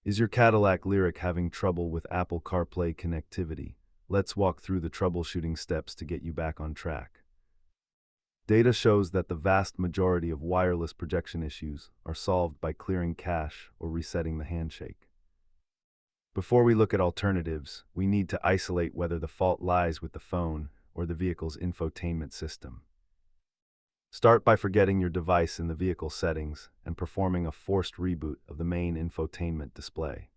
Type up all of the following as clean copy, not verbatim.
Is your Cadillac Lyriq having trouble with Apple CarPlay connectivity? Let's walk through the troubleshooting steps to get you back on track. Data shows that the vast majority of wireless projection issues are solved by clearing cache or resetting the handshake. Before we look at alternatives, we need to isolate whether the fault lies with the phone or the vehicle's infotainment system. Start by forgetting your device in the vehicle settings and performing a forced reboot of the main infotainment display.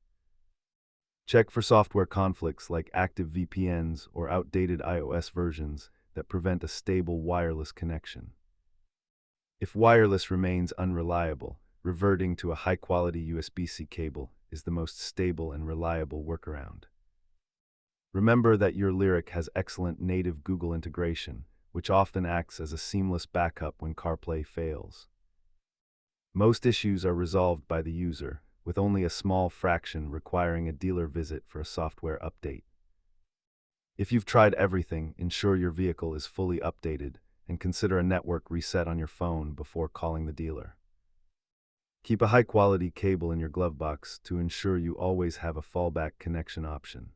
Check for software conflicts like active VPNs or outdated iOS versions that prevent a stable wireless connection. If wireless remains unreliable, reverting to a high-quality USB-C cable is the most stable and reliable workaround. Remember that your Lyriq has excellent native Google integration, which often acts as a seamless backup when CarPlay fails. Most issues are resolved by the user, with only a small fraction requiring a dealer visit for a software update. If you've tried everything, ensure your vehicle is fully updated and consider a network reset on your phone before calling the dealer. Keep a high-quality cable in your glove box to ensure you always have a fallback connection option.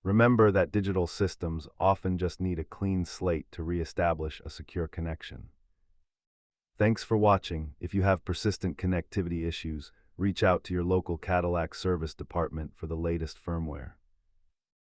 Remember that digital systems often just need a clean slate to re-establish a secure connection. Thanks for watching. If you have persistent connectivity issues, reach out to your local Cadillac service department for the latest firmware.